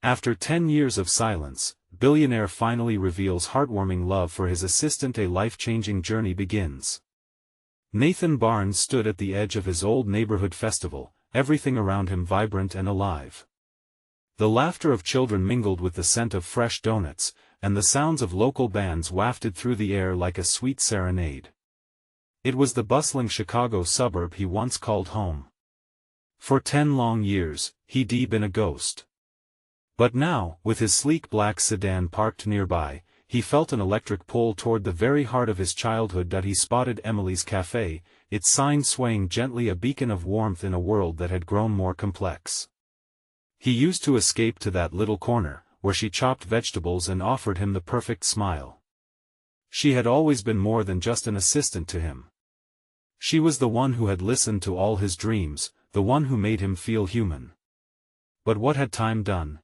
After 10 years of silence, Billionaire finally reveals heartwarming love for his assistant. A life-changing journey begins. Nathan Barnes stood at the edge of his old neighborhood festival, everything around him vibrant and alive. The laughter of children mingled with the scent of fresh donuts, and the sounds of local bands wafted through the air like a sweet serenade. It was the bustling Chicago suburb he once called home. For 10 long years, he'd been a ghost. But now, with his sleek black sedan parked nearby, he felt an electric pull toward the very heart of his childhood. He spotted Emily's cafe, its sign swaying gently, a beacon of warmth in a world that had grown more complex. He used to escape to that little corner, where she chopped vegetables and offered him the perfect smile. She had always been more than just an assistant to him. She was the one who had listened to all his dreams, the one who made him feel human. But what had time done?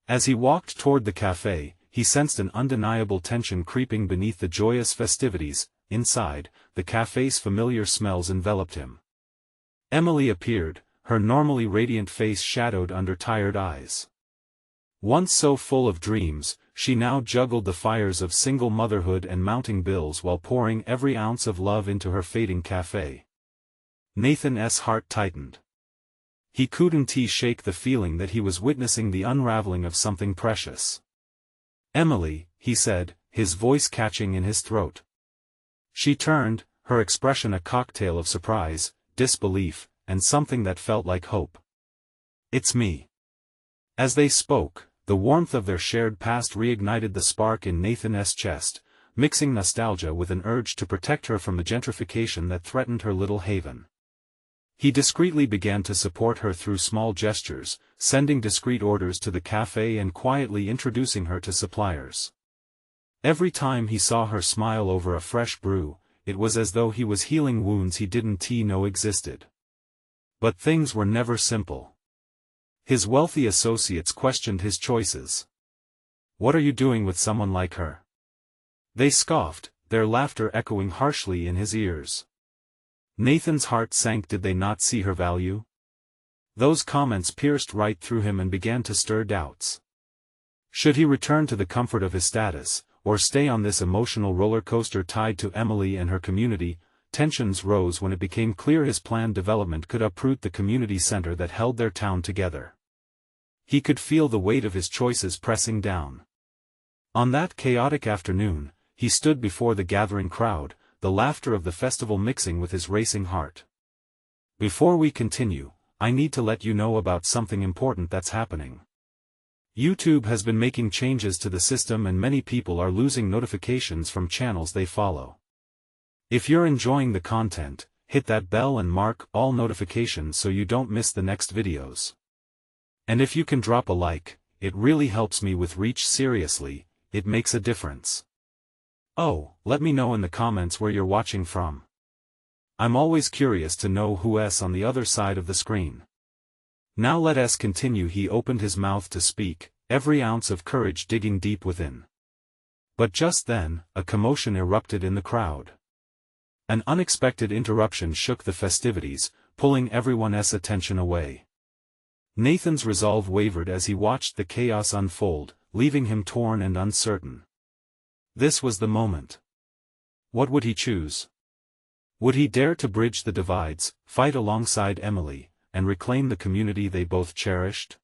As he walked toward the cafe, he sensed an undeniable tension creeping beneath the joyous festivities. Inside, the cafe's familiar smells enveloped him. Emily appeared, her normally radiant face shadowed under tired eyes. Once so full of dreams, she now juggled the fires of single motherhood and mounting bills while pouring every ounce of love into her fading cafe. Nathan's heart tightened. He couldn't shake the feeling that he was witnessing the unraveling of something precious. "Emily," he said, his voice catching in his throat. She turned, her expression a cocktail of surprise, disbelief, and something that felt like hope. "It's me." As they spoke, the warmth of their shared past reignited the spark in Nathan's chest, mixing nostalgia with an urge to protect her from the gentrification that threatened her little haven. He discreetly began to support her through small gestures, sending discreet orders to the cafe and quietly introducing her to suppliers. Every time he saw her smile over a fresh brew, it was as though he was healing wounds he didn't know existed. But things were never simple. His wealthy associates questioned his choices. "What are you doing with someone like her?" They scoffed, their laughter echoing harshly in his ears. Nathan's heart sank. Did they not see her value? Those comments pierced right through him and began to stir doubts. Should he return to the comfort of his status, or stay on this emotional roller coaster tied to Emily and her community? Tensions rose when it became clear his planned development could uproot the community center that held their town together. He could feel the weight of his choices pressing down. On that chaotic afternoon, he stood before the gathering crowd, the laughter of the festival mixing with his racing heart. "Before we continue, I need to let you know about something important that's happening. YouTube has been making changes to the system and many people are losing notifications from channels they follow. If you're enjoying the content, hit that bell and mark all notifications so you don't miss the next videos. And if you can drop a like, it really helps me with reach. Seriously, it makes a difference. Oh, let me know in the comments where you're watching from. I'm always curious to know who's on the other side of the screen. Now let us continue." He opened his mouth to speak, every ounce of courage digging deep within. But just then, a commotion erupted in the crowd. An unexpected interruption shook the festivities, pulling everyone's attention away. Nathan's resolve wavered as he watched the chaos unfold, leaving him torn and uncertain. This was the moment. What would he choose? Would he dare to bridge the divides, fight alongside Emily, and reclaim the community they both cherished?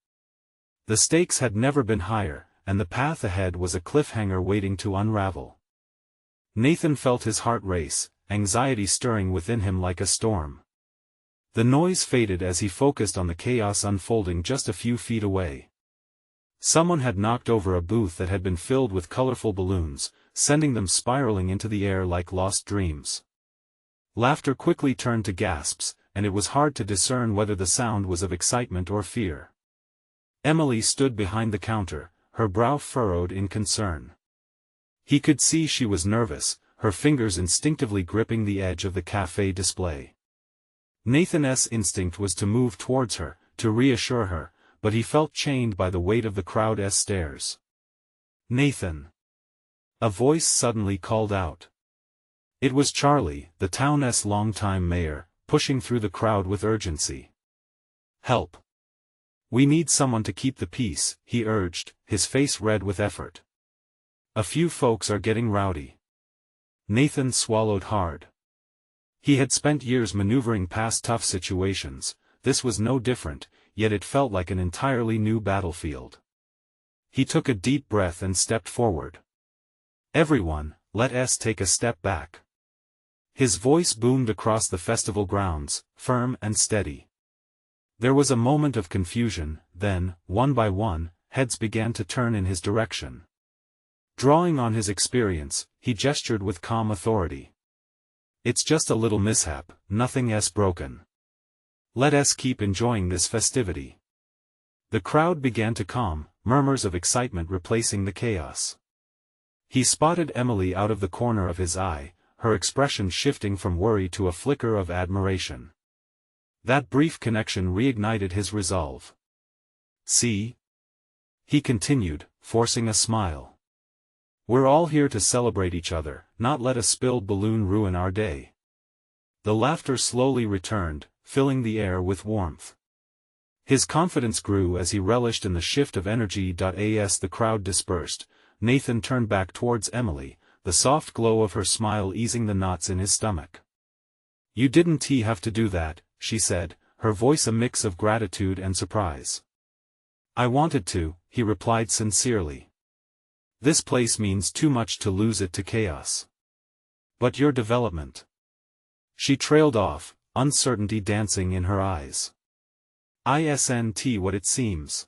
The stakes had never been higher, and the path ahead was a cliffhanger waiting to unravel. Nathan felt his heart race, anxiety stirring within him like a storm. The noise faded as he focused on the chaos unfolding just a few feet away. Someone had knocked over a booth that had been filled with colorful balloons, sending them spiraling into the air like lost dreams. Laughter quickly turned to gasps, and it was hard to discern whether the sound was of excitement or fear. Emily stood behind the counter, her brow furrowed in concern. He could see she was nervous, her fingers instinctively gripping the edge of the cafe display. Nathan's instinct was to move towards her, to reassure her, but he felt chained by the weight of the crowd's stares. "Nathan!" A voice suddenly called out. It was Charlie, the town's longtime mayor, pushing through the crowd with urgency. "Help! We need someone to keep the peace, he urged, his face red with effort. A few folks are getting rowdy. Nathan swallowed hard. He had spent years maneuvering past tough situations, this was no different, yet it felt like an entirely new battlefield. He took a deep breath and stepped forward. Everyone, let us take a step back. His voice boomed across the festival grounds, firm and steady. There was a moment of confusion, then, one by one, heads began to turn in his direction. Drawing on his experience, he gestured with calm authority. It's just a little mishap, nothing else broken. Let us keep enjoying this festivity. The crowd began to calm, murmurs of excitement replacing the chaos. He spotted Emily out of the corner of his eye, her expression shifting from worry to a flicker of admiration. That brief connection reignited his resolve. See? He continued, forcing a smile. We're all here to celebrate each other, not let a spilled balloon ruin our day. The laughter slowly returned, filling the air with warmth. His confidence grew as he relished in the shift of energy. As the crowd dispersed, Nathan turned back towards Emily, the soft glow of her smile easing the knots in his stomach. You didn't have to do that, she said, her voice a mix of gratitude and surprise. I wanted to, he replied sincerely. This place means too much to lose it to chaos. But your development. She trailed off, uncertainty dancing in her eyes. Isn't what it seems.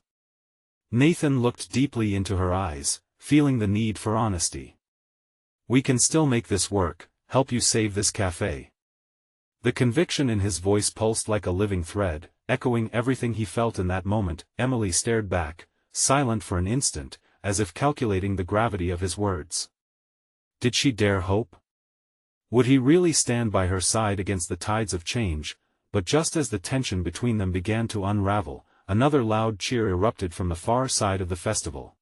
Nathan looked deeply into her eyes, feeling the need for honesty. We can still make this work, help you save this cafe. The conviction in his voice pulsed like a living thread, echoing everything he felt in that moment. Emily stared back, silent for an instant, as if calculating the gravity of his words. Did she dare hope? Would he really stand by her side against the tides of change? But just as the tension between them began to unravel, another loud cheer erupted from the far side of the festival.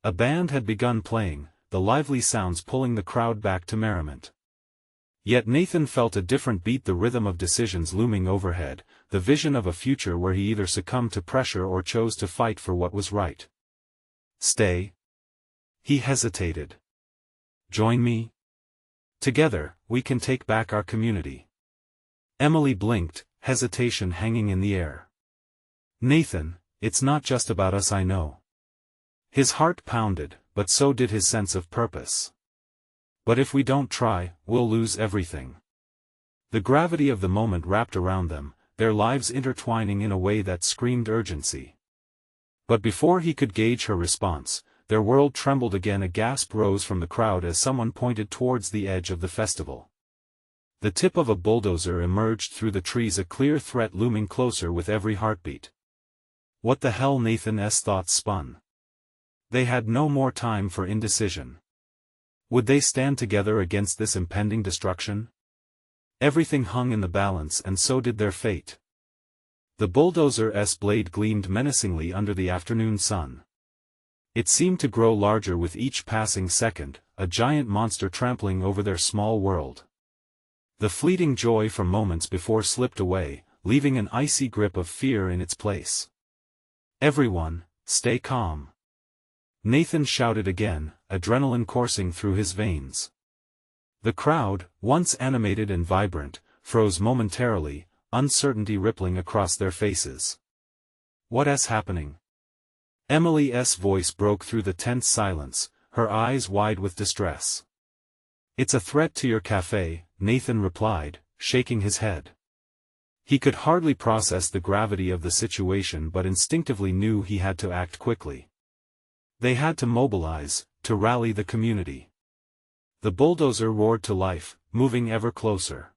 A band had begun playing, the lively sounds pulling the crowd back to merriment. Yet Nathan felt a different beat, the rhythm of decisions looming overhead, the vision of a future where he either succumbed to pressure or chose to fight for what was right. Stay? He hesitated. Join me? Together, we can take back our community. Emily blinked, hesitation hanging in the air. Nathan, it's not just about us, I know. His heart pounded, but so did his sense of purpose. But if we don't try, we'll lose everything. The gravity of the moment wrapped around them, their lives intertwining in a way that screamed urgency. But before he could gauge her response, their world trembled again. A gasp rose from the crowd as someone pointed towards the edge of the festival. The tip of a bulldozer emerged through the trees, a clear threat looming closer with every heartbeat. What the hell? Nathan's thoughts spun. They had no more time for indecision. Would they stand together against this impending destruction? Everything hung in the balance, and so did their fate. The bulldozer's blade gleamed menacingly under the afternoon sun. It seemed to grow larger with each passing second, a giant monster trampling over their small world. The fleeting joy from moments before slipped away, leaving an icy grip of fear in its place. Everyone, stay calm. Nathan shouted again, adrenaline coursing through his veins. The crowd, once animated and vibrant, froze momentarily, uncertainty rippling across their faces. What's happening? Emily's voice broke through the tense silence, her eyes wide with distress. It's a threat to your cafe, Nathan replied, shaking his head. He could hardly process the gravity of the situation but instinctively knew he had to act quickly. They had to mobilize, to rally the community. The bulldozer roared to life, moving ever closer.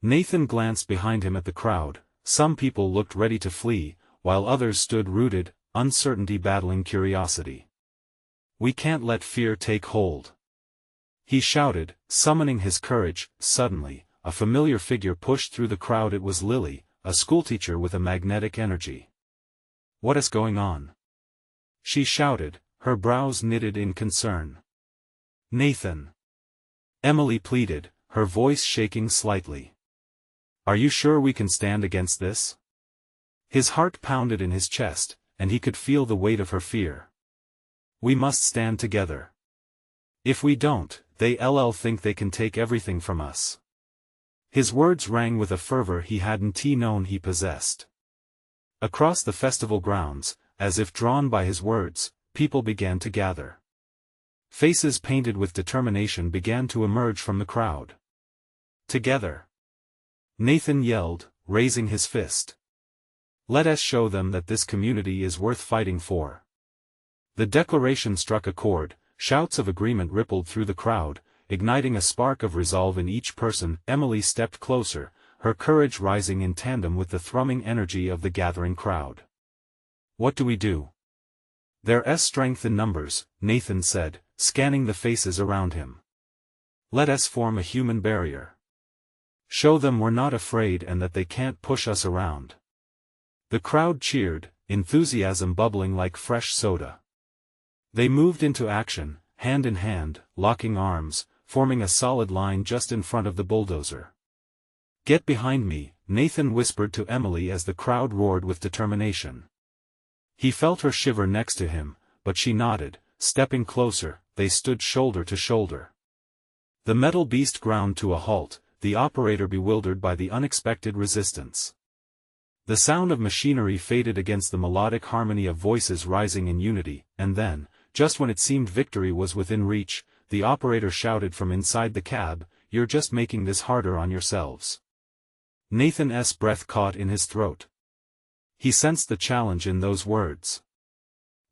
Nathan glanced behind him at the crowd. Some people looked ready to flee, while others stood rooted, uncertainty battling curiosity. We can't let fear take hold. He shouted, summoning his courage. Suddenly, a familiar figure pushed through the crowd. It was Lily, a schoolteacher with a magnetic energy. What is going on? She shouted, her brows knitted in concern. Nathan. Emily pleaded, her voice shaking slightly. Are you sure we can stand against this? His heart pounded in his chest, and he could feel the weight of her fear. We must stand together. If we don't, they'll think they can take everything from us. His words rang with a fervor he hadn't known he possessed. Across the festival grounds, as if drawn by his words, people began to gather. Faces painted with determination began to emerge from the crowd. Together! Nathan yelled, raising his fist. Let us show them that this community is worth fighting for. The declaration struck a chord, shouts of agreement rippled through the crowd, igniting a spark of resolve in each person. Emily stepped closer, her courage rising in tandem with the thrumming energy of the gathering crowd. What do we do? There's strength in numbers, Nathan said, scanning the faces around him. Let us form a human barrier. Show them we're not afraid and that they can't push us around. The crowd cheered, enthusiasm bubbling like fresh soda. They moved into action, hand in hand, locking arms, forming a solid line just in front of the bulldozer. Get behind me, Nathan whispered to Emily as the crowd roared with determination. He felt her shiver next to him, but she nodded, stepping closer. They stood shoulder to shoulder. The metal beast ground to a halt, the operator bewildered by the unexpected resistance. The sound of machinery faded against the melodic harmony of voices rising in unity, and then, just when it seemed victory was within reach, the operator shouted from inside the cab, "You're just making this harder on yourselves." Nathan's breath caught in his throat. He sensed the challenge in those words.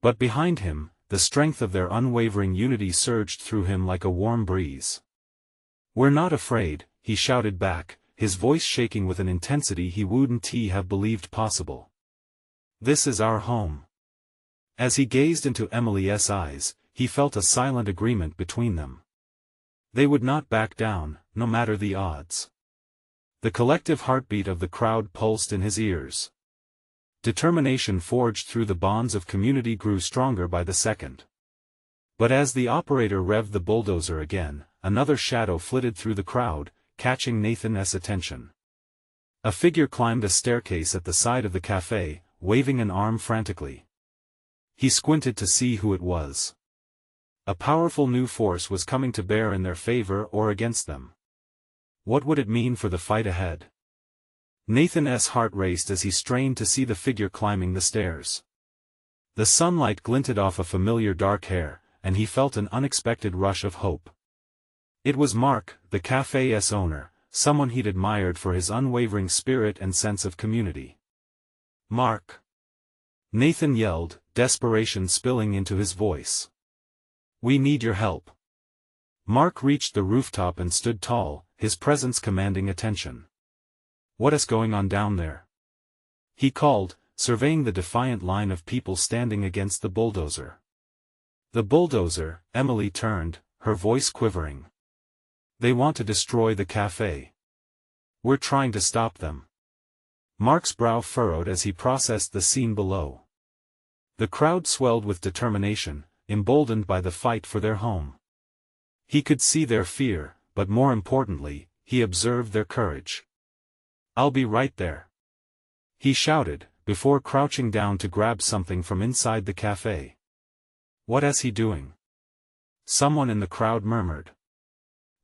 But behind him, the strength of their unwavering unity surged through him like a warm breeze. "We're not afraid," he shouted back, his voice shaking with an intensity he wouldn't have believed possible. "This is our home." As he gazed into Emily's eyes, he felt a silent agreement between them. They would not back down, no matter the odds. The collective heartbeat of the crowd pulsed in his ears. Determination forged through the bonds of community grew stronger by the second. But as the operator revved the bulldozer again, another shadow flitted through the crowd, catching Nathan's attention. A figure climbed a staircase at the side of the cafe, waving an arm frantically. He squinted to see who it was. A powerful new force was coming to bear in their favor or against them. What would it mean for the fight ahead? Nathan's heart raced as he strained to see the figure climbing the stairs. The sunlight glinted off a familiar dark hair, and he felt an unexpected rush of hope. It was Mark, the cafe's owner, someone he'd admired for his unwavering spirit and sense of community. "Mark!" Nathan yelled, desperation spilling into his voice. "We need your help." Mark reached the rooftop and stood tall, his presence commanding attention. "What's going on down there?" he called, surveying the defiant line of people standing against the bulldozer. "The bulldozer," Emily turned, her voice quivering. "They want to destroy the cafe. We're trying to stop them." Mark's brow furrowed as he processed the scene below. The crowd swelled with determination, emboldened by the fight for their home. He could see their fear, but more importantly, he observed their courage. "I'll be right there," he shouted, before crouching down to grab something from inside the cafe. "What's he doing?" someone in the crowd murmured.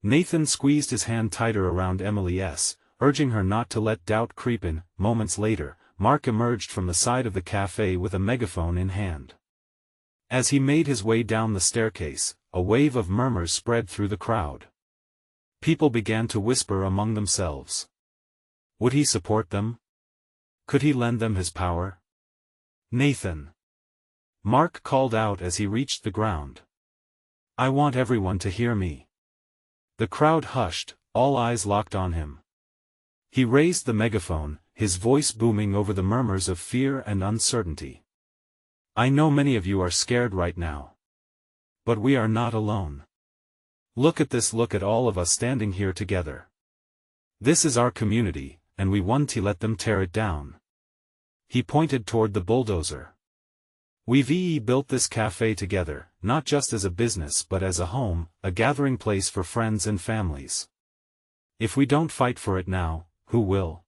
Nathan squeezed his hand tighter around Emily's, urging her not to let doubt creep in. Moments later, Mark emerged from the side of the cafe with a megaphone in hand. As he made his way down the staircase, a wave of murmurs spread through the crowd. People began to whisper among themselves. Would he support them? Could he lend them his power? "Nathan!" Mark called out as he reached the ground. "I want everyone to hear me." The crowd hushed, all eyes locked on him. He raised the megaphone, his voice booming over the murmurs of fear and uncertainty. "I know many of you are scared right now. But we are not alone. Look at this, look at all of us standing here together. This is our community, and we won't let them tear it down." He pointed toward the bulldozer. "We've built this cafe together, not just as a business but as a home, a gathering place for friends and families. If we don't fight for it now, who will?"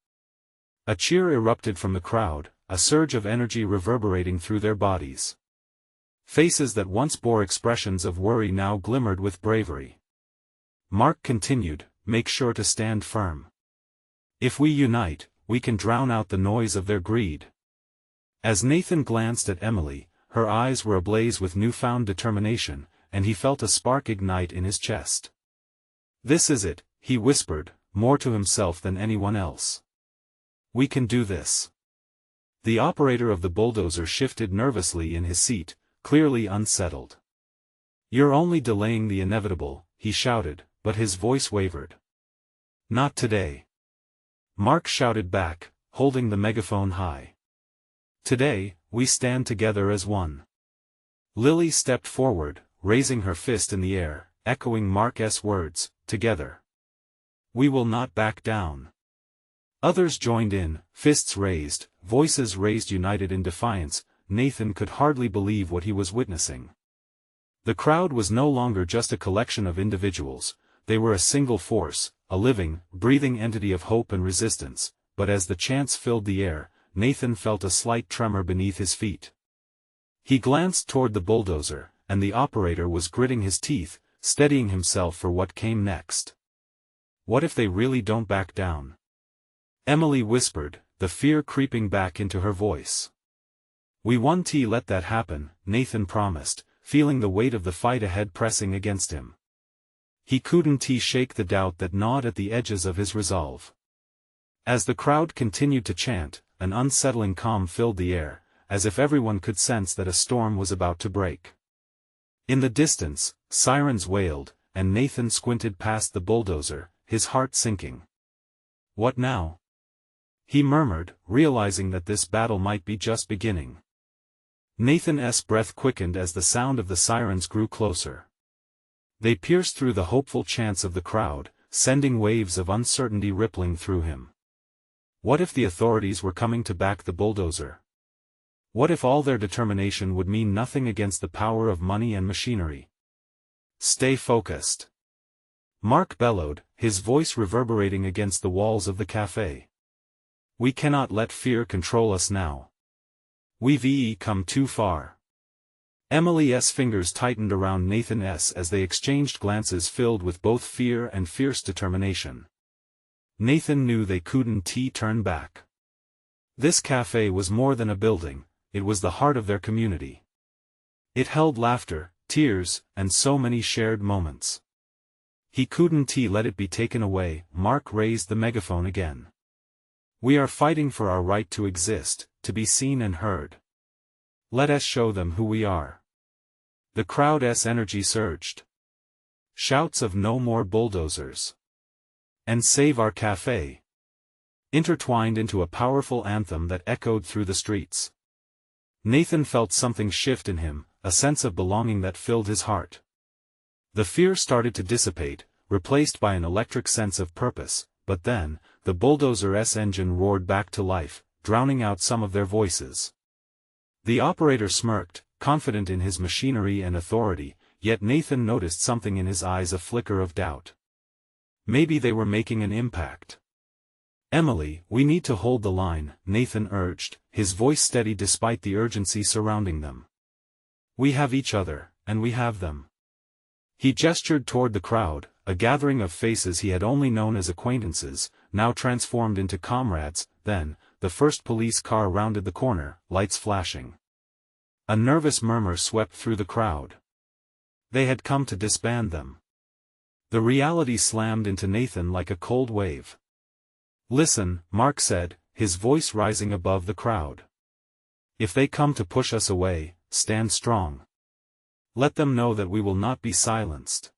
A cheer erupted from the crowd, a surge of energy reverberating through their bodies. Faces that once bore expressions of worry now glimmered with bravery. Mark continued, "Make sure to stand firm. If we unite, we can drown out the noise of their greed." As Nathan glanced at Emily, her eyes were ablaze with newfound determination, and he felt a spark ignite in his chest. "This is it," he whispered, more to himself than anyone else. "We can do this." The operator of the bulldozer shifted nervously in his seat, clearly unsettled. "You're only delaying the inevitable," he shouted, but his voice wavered. "Not today." Mark shouted back, holding the megaphone high. "Today, we stand together as one." Lily stepped forward, raising her fist in the air, echoing Mark's words, "Together. We will not back down." Others joined in, fists raised, voices raised united in defiance. Nathan could hardly believe what he was witnessing. The crowd was no longer just a collection of individuals, they were a single force, a living, breathing entity of hope and resistance, but as the chants filled the air, Nathan felt a slight tremor beneath his feet. He glanced toward the bulldozer, and the operator was gritting his teeth, steadying himself for what came next. "What if they really don't back down?" Emily whispered, the fear creeping back into her voice. "We won't let that happen," Nathan promised, feeling the weight of the fight ahead pressing against him. He couldn't shake the doubt that gnawed at the edges of his resolve. As the crowd continued to chant, an unsettling calm filled the air, as if everyone could sense that a storm was about to break. In the distance, sirens wailed, and Nathan squinted past the bulldozer, his heart sinking. "What now?" he murmured, realizing that this battle might be just beginning. Nathan's breath quickened as the sound of the sirens grew closer. They pierced through the hopeful chants of the crowd, sending waves of uncertainty rippling through him. What if the authorities were coming to back the bulldozer? What if all their determination would mean nothing against the power of money and machinery? "Stay focused," Mark bellowed, his voice reverberating against the walls of the cafe. "We cannot let fear control us now. We've come too far." Emily's fingers tightened around Nathan's as they exchanged glances filled with both fear and fierce determination. Nathan knew they couldn't turn back. This cafe was more than a building, it was the heart of their community. It held laughter, tears, and so many shared moments. He couldn't let it be taken away. Mark raised the megaphone again. "We are fighting for our right to exist, to be seen and heard. Let us show them who we are." The crowd's energy surged. Shouts of "No more bulldozers" and "Save our cafe" intertwined into a powerful anthem that echoed through the streets. Nathan felt something shift in him, a sense of belonging that filled his heart. The fear started to dissipate, replaced by an electric sense of purpose, but then, the bulldozer's engine roared back to life, drowning out some of their voices. The operator smirked, confident in his machinery and authority, yet Nathan noticed something in his eyes, a flicker of doubt. Maybe they were making an impact. "Emily, we need to hold the line," Nathan urged, his voice steady despite the urgency surrounding them. "We have each other, and we have them." He gestured toward the crowd, a gathering of faces he had only known as acquaintances, now transformed into comrades. Then, the first police car rounded the corner, lights flashing. A nervous murmur swept through the crowd. They had come to disband them. The reality slammed into Nathan like a cold wave. "Listen," Mark said, his voice rising above the crowd. "If they come to push us away, stand strong. Let them know that we will not be silenced."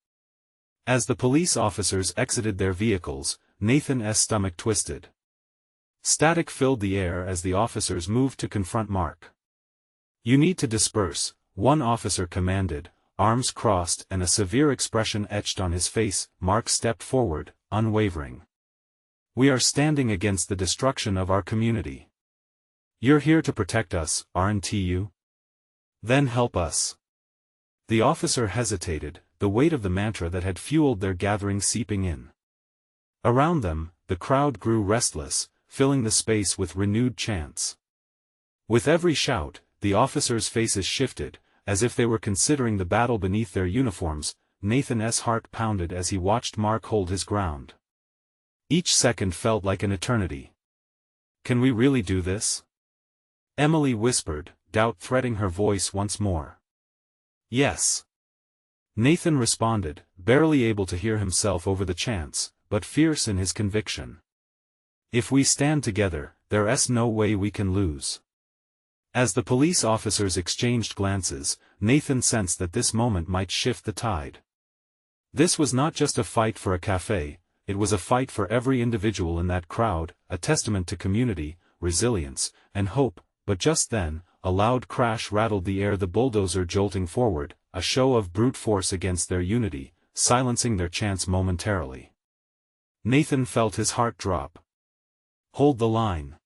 As the police officers exited their vehicles, Nathan's stomach twisted. Static filled the air as the officers moved to confront Mark. "You need to disperse," one officer commanded, arms crossed and a severe expression etched on his face. Mark stepped forward, unwavering. "We are standing against the destruction of our community. You're here to protect us, aren't you? Then help us." The officer hesitated, the weight of the mantra that had fueled their gathering seeping in. Around them, the crowd grew restless, filling the space with renewed chants. With every shout, the officers' faces shifted, as if they were considering the battle beneath their uniforms. Nathan's heart pounded as he watched Mark hold his ground. Each second felt like an eternity. "Can we really do this?" Emily whispered, doubt threading her voice once more. "Yes." Nathan responded, barely able to hear himself over the chants, but fierce in his conviction. "If we stand together, there's no way we can lose." As the police officers exchanged glances, Nathan sensed that this moment might shift the tide. This was not just a fight for a cafe, it was a fight for every individual in that crowd, a testament to community, resilience, and hope. But just then, a loud crash rattled the air, the bulldozer jolting forward, a show of brute force against their unity, silencing their chants momentarily. Nathan felt his heart drop. "Hold the line,"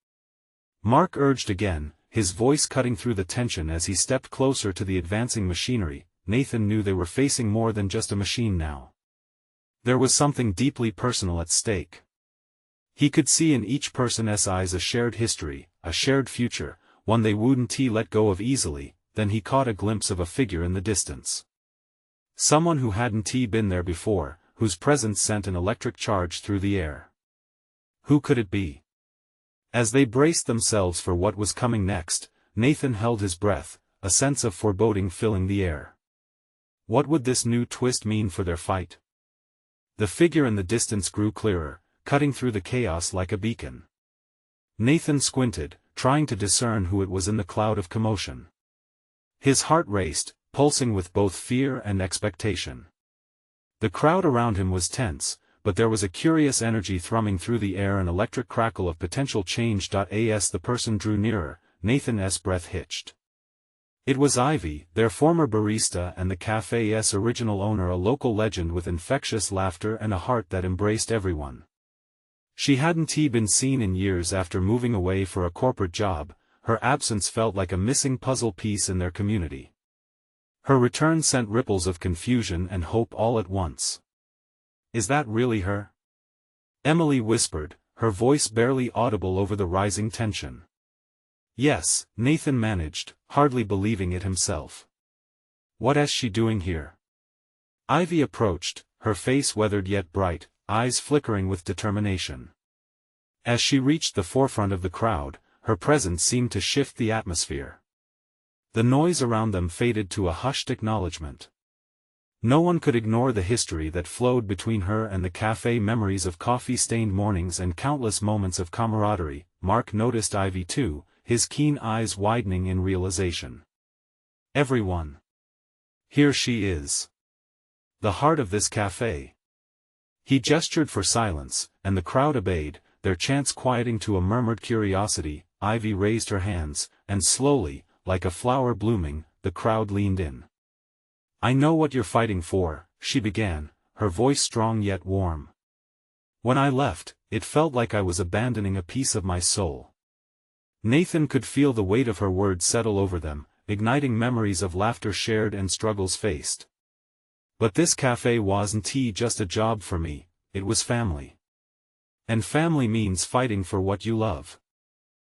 Mark urged again, his voice cutting through the tension as he stepped closer to the advancing machinery. Nathan knew they were facing more than just a machine now. There was something deeply personal at stake. He could see in each person's eyes a shared history, a shared future, one they wouldn't let go of easily. Then he caught a glimpse of a figure in the distance. Someone who hadn't been there before, whose presence sent an electric charge through the air. Who could it be? As they braced themselves for what was coming next, Nathan held his breath, a sense of foreboding filling the air. What would this new twist mean for their fight? The figure in the distance grew clearer, cutting through the chaos like a beacon. Nathan squinted, trying to discern who it was in the cloud of commotion. His heart raced, pulsing with both fear and expectation. The crowd around him was tense, but there was a curious energy thrumming through the air, an electric crackle of potential change. As the person drew nearer, Nathan's breath hitched. It was Ivy, their former barista and the cafe's original owner, a local legend with infectious laughter and a heart that embraced everyone. She hadn't been seen in years after moving away for a corporate job. Her absence felt like a missing puzzle piece in their community. Her return sent ripples of confusion and hope all at once. "Is that really her?" Emily whispered, her voice barely audible over the rising tension. "Yes," Nathan managed, hardly believing it himself. "What is she doing here?" Ivy approached, her face weathered yet bright, eyes flickering with determination. As she reached the forefront of the crowd, her presence seemed to shift the atmosphere. The noise around them faded to a hushed acknowledgement. No one could ignore the history that flowed between her and the cafe, memories of coffee-stained mornings and countless moments of camaraderie. Mark noticed Ivy too, his keen eyes widening in realization. "Everyone. Here she is. The heart of this cafe." He gestured for silence, and the crowd obeyed, their chants quieting to a murmured curiosity. Ivy raised her hands, and slowly, like a flower blooming, the crowd leaned in. "I know what you're fighting for," she began, her voice strong yet warm. "When I left, it felt like I was abandoning a piece of my soul." Nathan could feel the weight of her words settle over them, igniting memories of laughter shared and struggles faced. "But this cafe wasn't just a job for me, it was family. And family means fighting for what you love."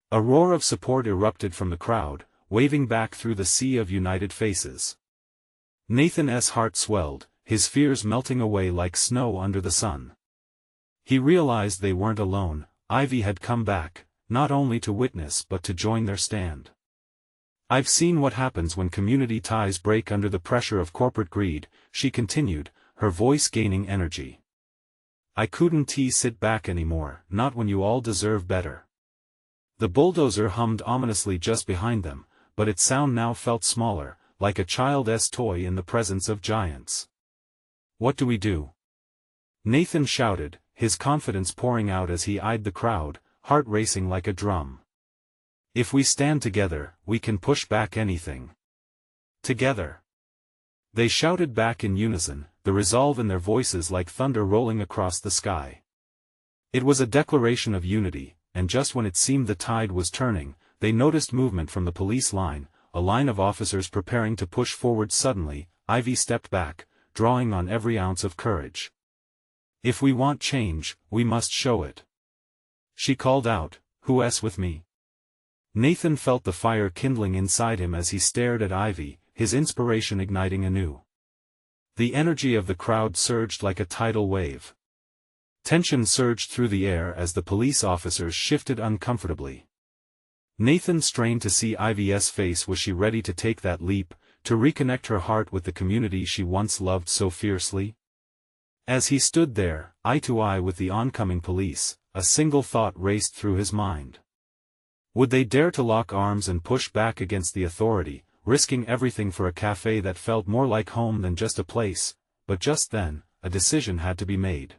A roar of support erupted from the crowd, waving back through the sea of united faces. Nathan's heart swelled, his fears melting away like snow under the sun. He realized they weren't alone. Ivy had come back, not only to witness but to join their stand. "I've seen what happens when community ties break under the pressure of corporate greed," she continued, her voice gaining energy. "I couldn't sit back anymore, not when you all deserve better." The bulldozer hummed ominously just behind them, but its sound now felt smaller, like a child's toy in the presence of giants. "What do we do?" Nathan shouted, his confidence pouring out as he eyed the crowd, heart racing like a drum. "If we stand together, we can push back anything." "Together!" They shouted back in unison, the resolve in their voices like thunder rolling across the sky. It was a declaration of unity, and just when it seemed the tide was turning, they noticed movement from the police line, a line of officers preparing to push forward. Suddenly, Ivy stepped back, drawing on every ounce of courage. "If we want change, we must show it." She called out, "Who's with me?" Nathan felt the fire kindling inside him as he stared at Ivy, his inspiration igniting anew. The energy of the crowd surged like a tidal wave. Tension surged through the air as the police officers shifted uncomfortably. Nathan strained to see Ivy's face. Was she ready to take that leap, to reconnect her heart with the community she once loved so fiercely? As he stood there, eye to eye with the oncoming police, a single thought raced through his mind. Would they dare to lock arms and push back against the authority, risking everything for a cafe that felt more like home than just a place? But just then, a decision had to be made.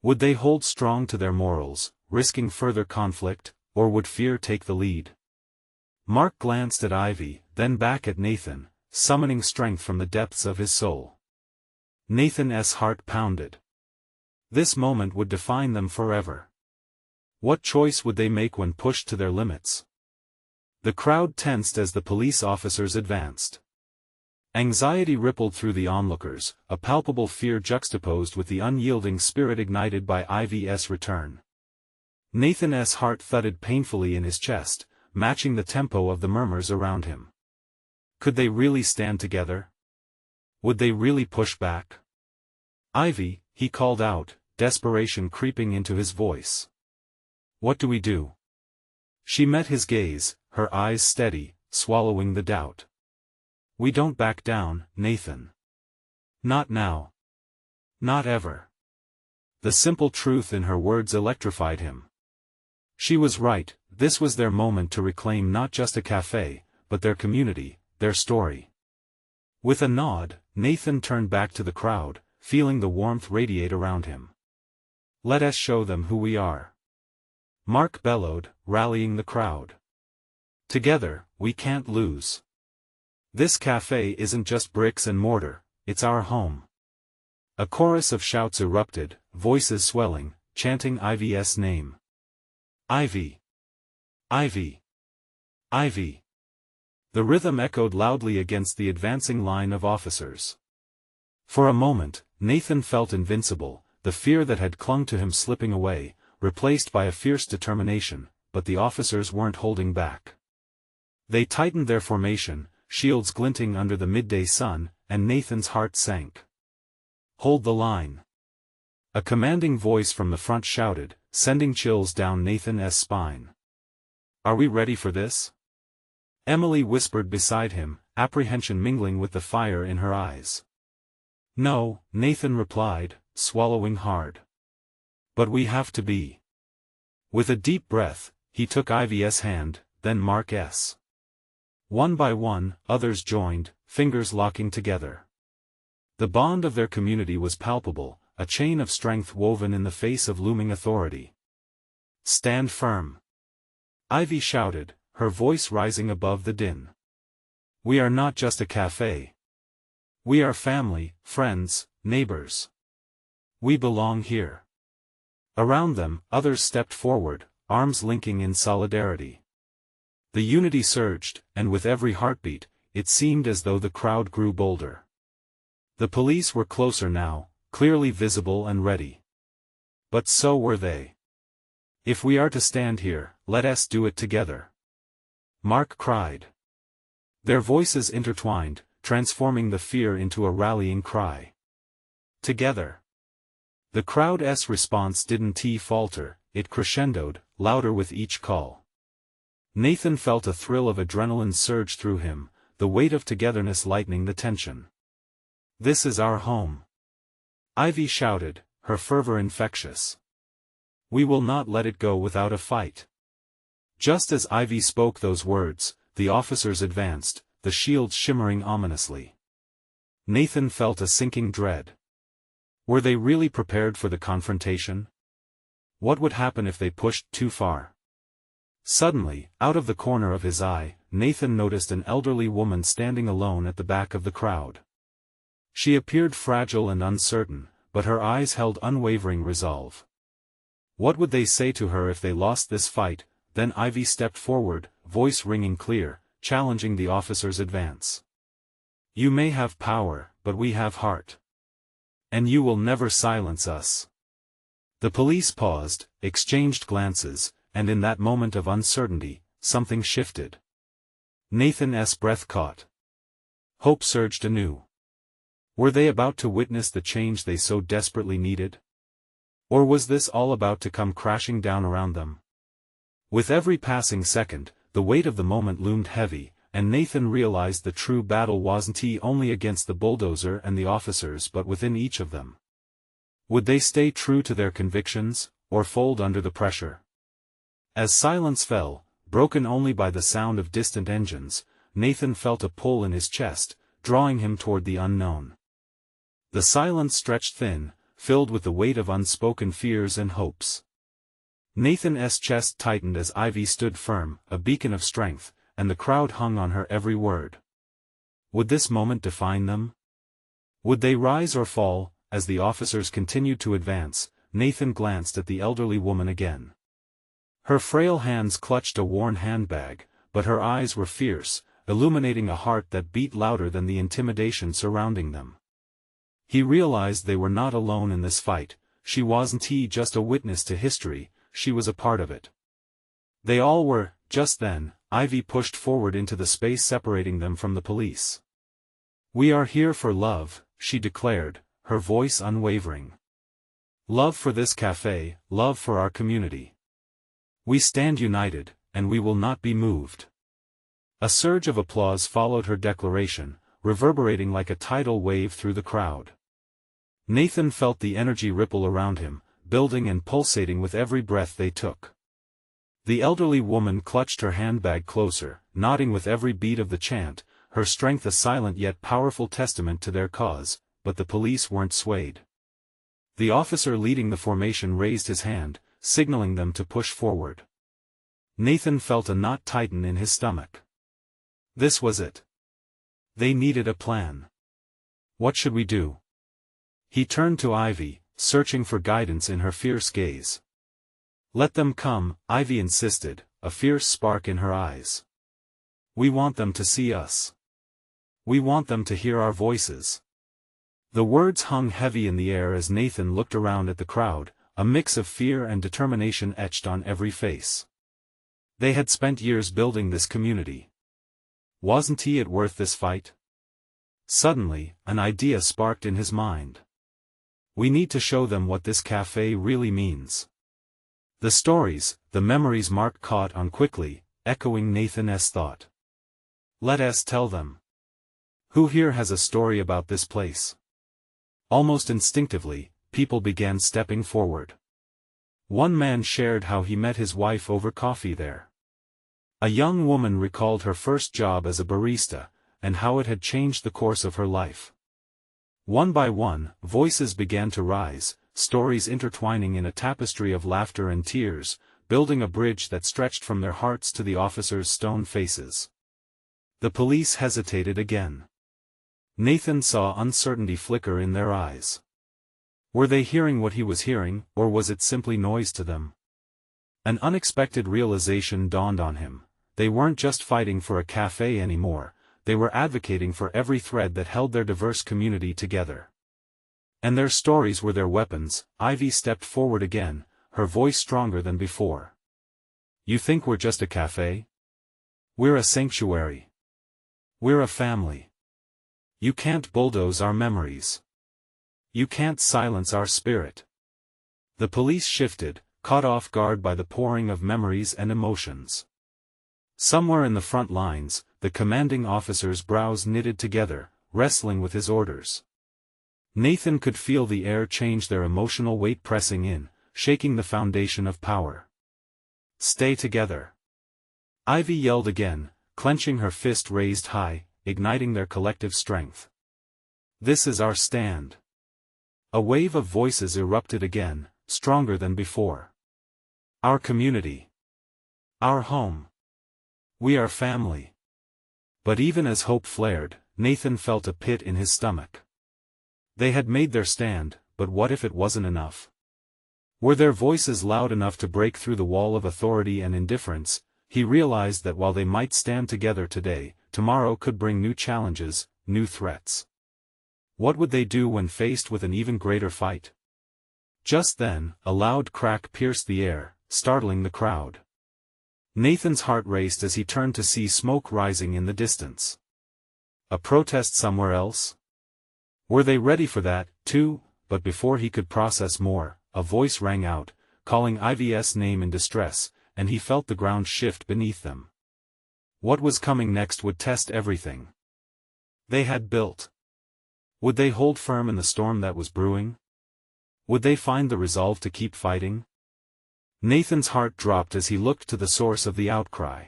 Would they hold strong to their morals, risking further conflict, or would fear take the lead? Mark glanced at Ivy, then back at Nathan, summoning strength from the depths of his soul. Nathan's heart pounded. This moment would define them forever. What choice would they make when pushed to their limits? The crowd tensed as the police officers advanced. Anxiety rippled through the onlookers, a palpable fear juxtaposed with the unyielding spirit ignited by Ivy's return. Nathan's heart thudded painfully in his chest, matching the tempo of the murmurs around him. Could they really stand together? Would they really push back? Ivy, he called out, desperation creeping into his voice. What do we do? She met his gaze, her eyes steady, swallowing the doubt. We don't back down, Nathan. Not now. Not ever. The simple truth in her words electrified him. She was right, this was their moment to reclaim not just a cafe, but their community, their story. With a nod, Nathan turned back to the crowd, feeling the warmth radiate around him. Let us show them who we are. Mark bellowed, rallying the crowd. Together, we can't lose. This cafe isn't just bricks and mortar, it's our home. A chorus of shouts erupted, voices swelling, chanting Ivy's name. Ivy! Ivy! Ivy! The rhythm echoed loudly against the advancing line of officers. For a moment, Nathan felt invincible, the fear that had clung to him slipping away, replaced by a fierce determination, but the officers weren't holding back. They tightened their formation, shields glinting under the midday sun, and Nathan's heart sank. Hold the line. A commanding voice from the front shouted, sending chills down Nathan's spine. Are we ready for this? Emily whispered beside him, apprehension mingling with the fire in her eyes. No, Nathan replied, swallowing hard. But we have to be. With a deep breath, he took Ivy's hand, then Mark's. One by one, others joined, fingers locking together. The bond of their community was palpable, a chain of strength woven in the face of looming authority. Stand firm. Ivy shouted, her voice rising above the din. We are not just a cafe. We are family, friends, neighbors. We belong here. Around them, others stepped forward, arms linking in solidarity. The unity surged, and with every heartbeat, it seemed as though the crowd grew bolder. The police were closer now, clearly visible and ready. But so were they. If we are to stand here, let us do it together. Mark cried. Their voices intertwined, transforming the fear into a rallying cry. Together. The crowd's response didn't falter, it crescendoed, louder with each call. Nathan felt a thrill of adrenaline surge through him, the weight of togetherness lightening the tension. This is our home. Ivy shouted, her fervor infectious. We will not let it go without a fight. Just as Ivy spoke those words, the officers advanced, the shields shimmering ominously. Nathan felt a sinking dread. Were they really prepared for the confrontation? What would happen if they pushed too far? Suddenly, out of the corner of his eye, Nathan noticed an elderly woman standing alone at the back of the crowd. She appeared fragile and uncertain, but her eyes held unwavering resolve. What would they say to her if they lost this fight? Then Ivy stepped forward, voice ringing clear, challenging the officer's advance. You may have power, but we have heart. And you will never silence us. The police paused, exchanged glances, and in that moment of uncertainty, something shifted. Nathan's breath caught. Hope surged anew. Were they about to witness the change they so desperately needed? Or was this all about to come crashing down around them? With every passing second, the weight of the moment loomed heavy, and Nathan realized the true battle wasn't only against the bulldozer and the officers but within each of them. Would they stay true to their convictions, or fold under the pressure? As silence fell, broken only by the sound of distant engines, Nathan felt a pull in his chest, drawing him toward the unknown. The silence stretched thin, filled with the weight of unspoken fears and hopes. Nathan's chest tightened as Ivy stood firm, a beacon of strength, and the crowd hung on her every word. Would this moment define them? Would they rise or fall? As the officers continued to advance, Nathan glanced at the elderly woman again. Her frail hands clutched a worn handbag, but her eyes were fierce, illuminating a heart that beat louder than the intimidation surrounding them. He realized they were not alone in this fight. She wasn't just a witness to history, she was a part of it. They all were. Just then, Ivy pushed forward into the space separating them from the police. "We are here for love," she declared, her voice unwavering. "Love for this cafe, love for our community. We stand united, and we will not be moved." A surge of applause followed her declaration, reverberating like a tidal wave through the crowd. Nathan felt the energy ripple around him, building and pulsating with every breath they took. The elderly woman clutched her handbag closer, nodding with every beat of the chant, her strength a silent yet powerful testament to their cause, but the police weren't swayed. The officer leading the formation raised his hand, signaling them to push forward. Nathan felt a knot tighten in his stomach. This was it. They needed a plan. What should we do? He turned to Ivy, searching for guidance in her fierce gaze. "Let them come," Ivy insisted, a fierce spark in her eyes. "We want them to see us. We want them to hear our voices." The words hung heavy in the air as Nathan looked around at the crowd, a mix of fear and determination etched on every face. They had spent years building this community. Wasn't it worth this fight? Suddenly, an idea sparked in his mind. "We need to show them what this cafe really means." The stories, the memories Mark caught on quickly, echoing Nathan's thought. "Let us tell them. Who here has a story about this place?" Almost instinctively, people began stepping forward. One man shared how he met his wife over coffee there. A young woman recalled her first job as a barista, and how it had changed the course of her life. One by one, voices began to rise, stories intertwining in a tapestry of laughter and tears, building a bridge that stretched from their hearts to the officers' stone faces. The police hesitated again. Nathan saw uncertainty flicker in their eyes. Were they hearing what he was hearing, or was it simply noise to them? An unexpected realization dawned on him. They weren't just fighting for a cafe anymore, they were advocating for every thread that held their diverse community together. And their stories were their weapons. Ivy stepped forward again, her voice stronger than before. "You think we're just a cafe? We're a sanctuary. We're a family. You can't bulldoze our memories. You can't silence our spirit." The police shifted, caught off guard by the pouring of memories and emotions. Somewhere in the front lines, the commanding officer's brows knitted together, wrestling with his orders. Nathan could feel the air change, their emotional weight pressing in, shaking the foundation of power. "Stay together." Ivy yelled again, clenching her fist raised high, igniting their collective strength. "This is our stand." A wave of voices erupted again, stronger than before. "Our community. Our home. We are family." But even as hope flared, Nathan felt a pit in his stomach. They had made their stand, but what if it wasn't enough? Were their voices loud enough to break through the wall of authority and indifference? He realized that while they might stand together today, tomorrow could bring new challenges, new threats. What would they do when faced with an even greater fight? Just then, a loud crack pierced the air, startling the crowd. Nathan's heart raced as he turned to see smoke rising in the distance. A protest somewhere else? Were they ready for that, too? But before he could process more, a voice rang out, calling Ivy's name in distress, and he felt the ground shift beneath them. What was coming next would test everything they had built. Would they hold firm in the storm that was brewing? Would they find the resolve to keep fighting? Nathan's heart dropped as he looked to the source of the outcry.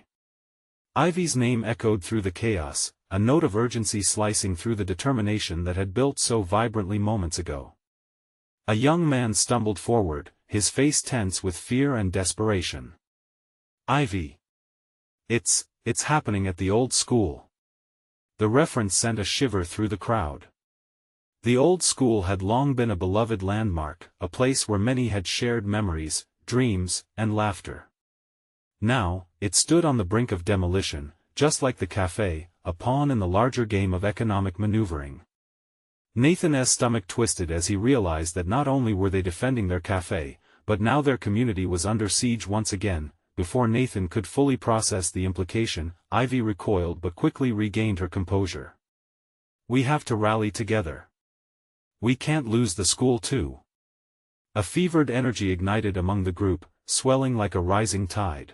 Ivy's name echoed through the chaos, a note of urgency slicing through the determination that had built so vibrantly moments ago. A young man stumbled forward, his face tense with fear and desperation. Ivy. It's happening at the old school. The reference sent a shiver through the crowd. The old school had long been a beloved landmark, a place where many had shared memories, dreams, and laughter. Now, it stood on the brink of demolition, just like the cafe, a pawn in the larger game of economic maneuvering. Nathan's stomach twisted as he realized that not only were they defending their cafe, but now their community was under siege once again. Before Nathan could fully process the implication, Ivy recoiled but quickly regained her composure. We have to rally together. We can't lose the school too. A fevered energy ignited among the group, swelling like a rising tide.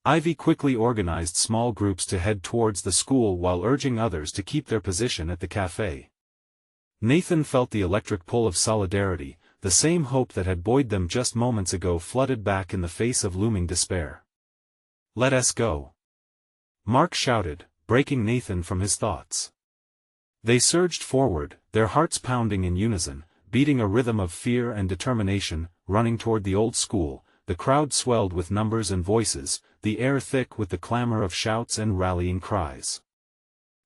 Ivy quickly organized small groups to head towards the school while urging others to keep their position at the cafe. Nathan felt the electric pull of solidarity, the same hope that had buoyed them just moments ago flooded back in the face of looming despair. Let us go. Mark shouted, breaking Nathan from his thoughts. They surged forward, their hearts pounding in unison, beating a rhythm of fear and determination, running toward the old school. The crowd swelled with numbers and voices, the air thick with the clamor of shouts and rallying cries.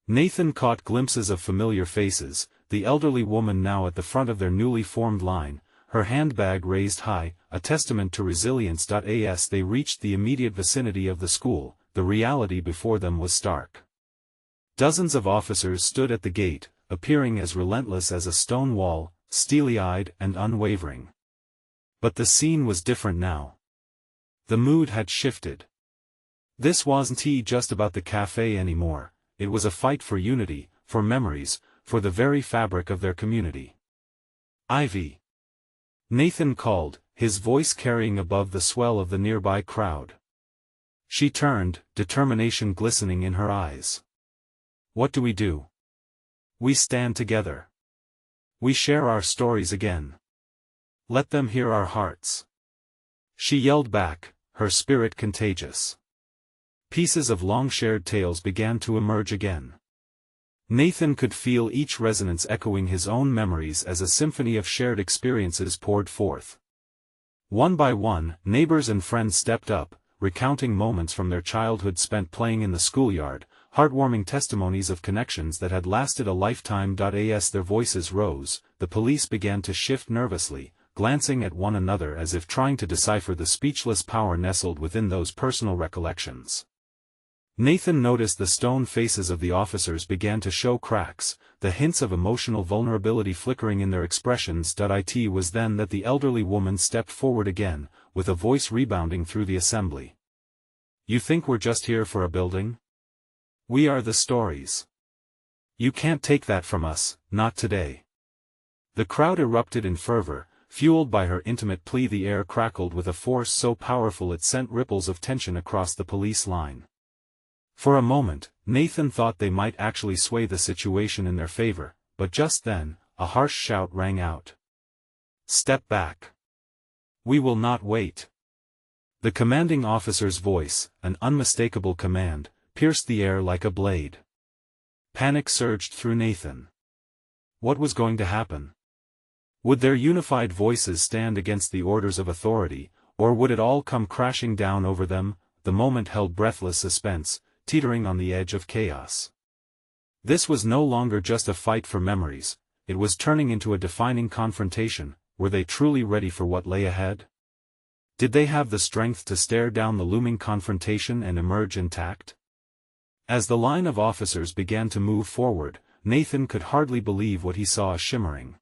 Nathan caught glimpses of familiar faces, the elderly woman now at the front of their newly formed line, her handbag raised high, a testament to resilience. As they reached the immediate vicinity of the school, the reality before them was stark. Dozens of officers stood at the gate, appearing as relentless as a stone wall, steely-eyed and unwavering. But the scene was different now. The mood had shifted. This wasn't just about the cafe anymore, it was a fight for unity, for memories, for the very fabric of their community. Ivy. Nathan called, his voice carrying above the swell of the nearby crowd. She turned, determination glistening in her eyes. What do we do? We stand together. We share our stories again. Let them hear our hearts. She yelled back, her spirit contagious. Pieces of long-shared tales began to emerge again. Nathan could feel each resonance echoing his own memories as a symphony of shared experiences poured forth. One by one, neighbors and friends stepped up, recounting moments from their childhood spent playing in the schoolyard, heartwarming testimonies of connections that had lasted a lifetime. As their voices rose, the police began to shift nervously, glancing at one another as if trying to decipher the speechless power nestled within those personal recollections. Nathan noticed the stone faces of the officers began to show cracks, the hints of emotional vulnerability flickering in their expressions. It was then that the elderly woman stepped forward again, with a voice rebounding through the assembly. You think we're just here for a building? We are the stories. You can't take that from us, not today. The crowd erupted in fervor, fueled by her intimate plea. The air crackled with a force so powerful it sent ripples of tension across the police line. For a moment, Nathan thought they might actually sway the situation in their favor, but just then, a harsh shout rang out. Step back. We will not wait. The commanding officer's voice, an unmistakable command, pierced the air like a blade. Panic surged through Nathan. What was going to happen? Would their unified voices stand against the orders of authority, or would it all come crashing down over them? The moment held breathless suspense, teetering on the edge of chaos. This was no longer just a fight for memories, it was turning into a defining confrontation. Were they truly ready for what lay ahead? Did they have the strength to stare down the looming confrontation and emerge intact? As the line of officers began to move forward, Nathan could hardly believe what he saw shimmering.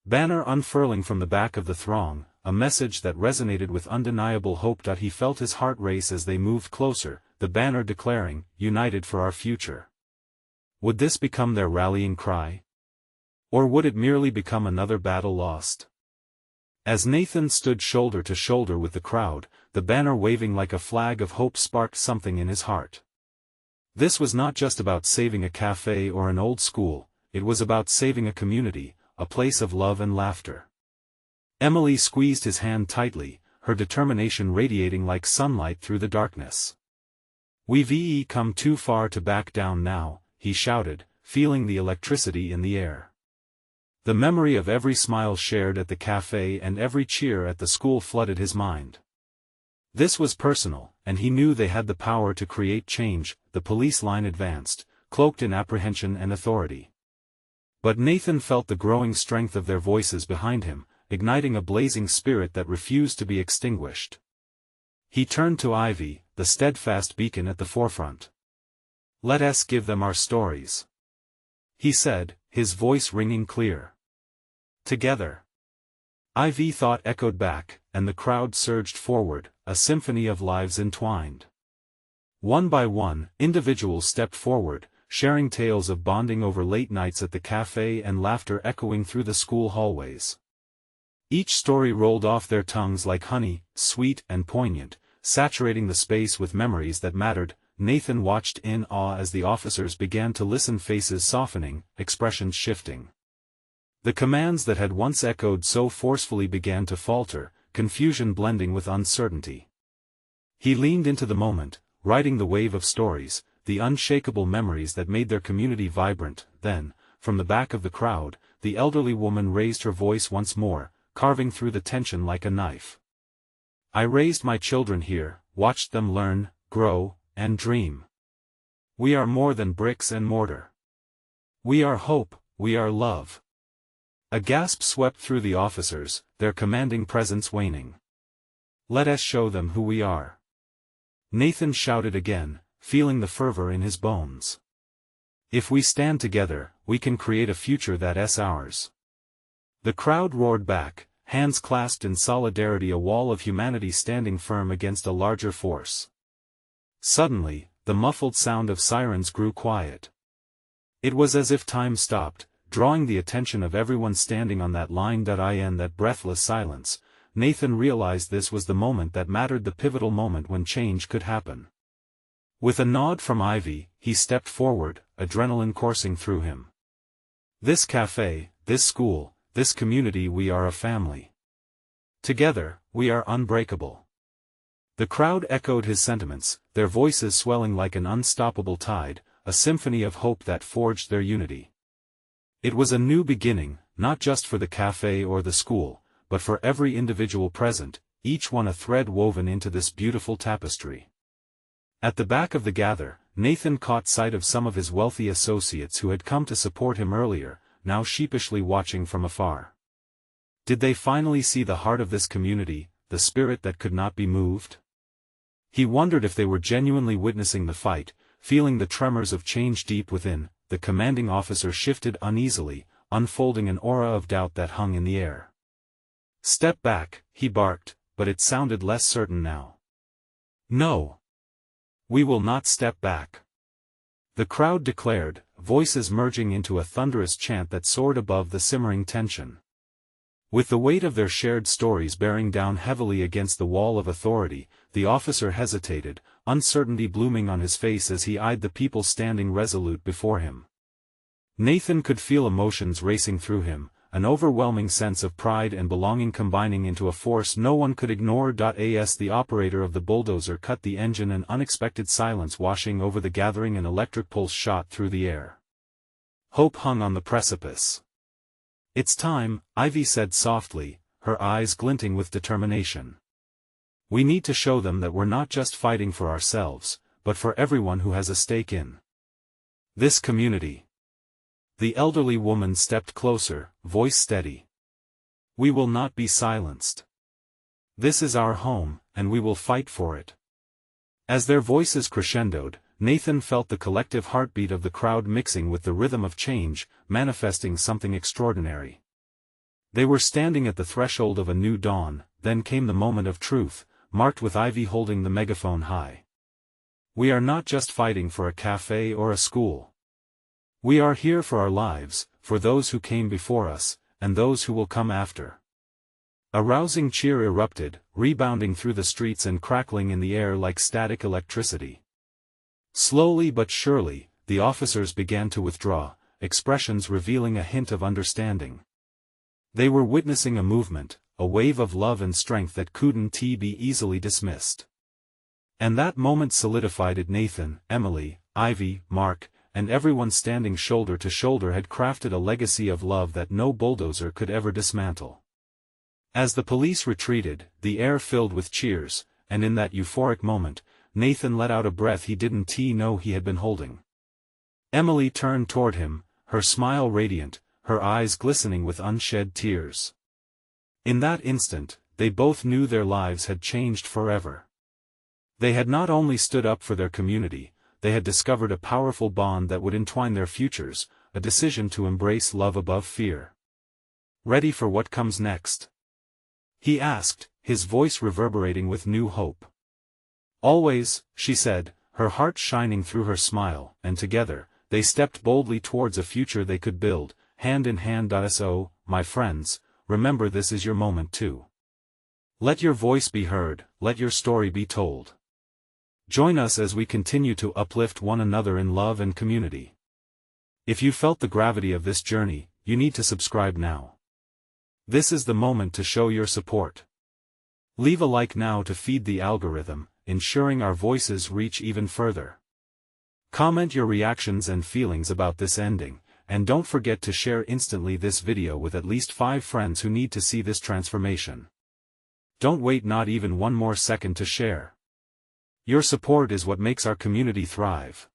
Banner unfurling from the back of the throng, a message that resonated with undeniable hope. He felt his heart race as they moved closer, the banner declaring, "United for our future." Would this become their rallying cry? Or would it merely become another battle lost? As Nathan stood shoulder to shoulder with the crowd, the banner waving like a flag of hope sparked something in his heart. This was not just about saving a cafe or an old school, it was about saving a community, a place of love and laughter. Emily squeezed his hand tightly, her determination radiating like sunlight through the darkness. "We've come too far to back down now," he shouted, feeling the electricity in the air. The memory of every smile shared at the cafe and every cheer at the school flooded his mind. This was personal, and he knew they had the power to create change. The police line advanced, cloaked in apprehension and authority. But Nathan felt the growing strength of their voices behind him, igniting a blazing spirit that refused to be extinguished. He turned to Ivy, the steadfast beacon at the forefront. "Let us give them our stories," he said, his voice ringing clear. "Together." Ivy thought echoed back, and the crowd surged forward, a symphony of lives entwined. One by one, individuals stepped forward, sharing tales of bonding over late nights at the cafe and laughter echoing through the school hallways. Each story rolled off their tongues like honey, sweet and poignant, saturating the space with memories that mattered. Nathan watched in awe as the officers began to listen, faces softening, expressions shifting. The commands that had once echoed so forcefully began to falter, confusion blending with uncertainty. He leaned into the moment, riding the wave of stories, the unshakable memories that made their community vibrant. Then, from the back of the crowd, the elderly woman raised her voice once more, carving through the tension like a knife. "I raised my children here, watched them learn, grow, and dream. We are more than bricks and mortar. We are hope, we are love." A gasp swept through the officers, their commanding presence waning. "Let us show them who we are," Nathan shouted again, feeling the fervor in his bones. "If we stand together, we can create a future that's ours." The crowd roared back, hands clasped in solidarity, a wall of humanity standing firm against a larger force. Suddenly, the muffled sound of sirens grew quiet. It was as if time stopped, drawing the attention of everyone standing on that line. In that breathless silence, Nathan realized this was the moment that mattered, the pivotal moment when change could happen. With a nod from Ivy, he stepped forward, adrenaline coursing through him. "This cafe, this school, this community, we are a family. Together, we are unbreakable." The crowd echoed his sentiments, their voices swelling like an unstoppable tide, a symphony of hope that forged their unity. It was a new beginning, not just for the cafe or the school, but for every individual present, each one a thread woven into this beautiful tapestry. At the back of the gather, Nathan caught sight of some of his wealthy associates who had come to support him earlier, now sheepishly watching from afar. Did they finally see the heart of this community, the spirit that could not be moved? He wondered if they were genuinely witnessing the fight, feeling the tremors of change deep within. The commanding officer shifted uneasily, unfolding an aura of doubt that hung in the air. "Step back," he barked, but it sounded less certain now. "No. We will not step back," the crowd declared, voices merging into a thunderous chant that soared above the simmering tension. With the weight of their shared stories bearing down heavily against the wall of authority, the officer hesitated, uncertainty blooming on his face as he eyed the people standing resolute before him. Nathan could feel emotions racing through him, an overwhelming sense of pride and belonging combining into a force no one could ignore. As the operator of the bulldozer cut the engine, an unexpected silence washing over the gathering, an electric pulse shot through the air. Hope hung on the precipice. "It's time," Ivy said softly, her eyes glinting with determination. "We need to show them that we're not just fighting for ourselves, but for everyone who has a stake in this community." The elderly woman stepped closer, voice steady. "We will not be silenced. This is our home, and we will fight for it." As their voices crescendoed, Nathan felt the collective heartbeat of the crowd mixing with the rhythm of change, manifesting something extraordinary. They were standing at the threshold of a new dawn. Then came the moment of truth, marked with Ivy holding the megaphone high. We are not just fighting for a cafe or a school. We are here for our lives, for those who came before us, and those who will come after. A rousing cheer erupted, rebounding through the streets and crackling in the air like static electricity. Slowly but surely, the officers began to withdraw, expressions revealing a hint of understanding. They were witnessing a movement, a wave of love and strength that couldn't be easily dismissed. And that moment solidified it. Nathan, Emily, Ivy, Mark, and everyone standing shoulder to shoulder had crafted a legacy of love that no bulldozer could ever dismantle. As the police retreated, the air filled with cheers, and in that euphoric moment, Nathan let out a breath he didn't know he had been holding. Emily turned toward him, her smile radiant, her eyes glistening with unshed tears. In that instant, they both knew their lives had changed forever. They had not only stood up for their community, they had discovered a powerful bond that would entwine their futures, a decision to embrace love above fear. Ready for what comes next? He asked, his voice reverberating with new hope. Always, she said, her heart shining through her smile, and together, they stepped boldly towards a future they could build, hand in hand. So, my friends, remember, this is your moment too. Let your voice be heard, let your story be told. Join us as we continue to uplift one another in love and community. If you felt the gravity of this journey, you need to subscribe now. This is the moment to show your support. Leave a like now to feed the algorithm, ensuring our voices reach even further. Comment your reactions and feelings about this ending, and don't forget to share instantly this video with at least 5 friends who need to see this transformation. Don't wait not even one more second to share. Your support is what makes our community thrive.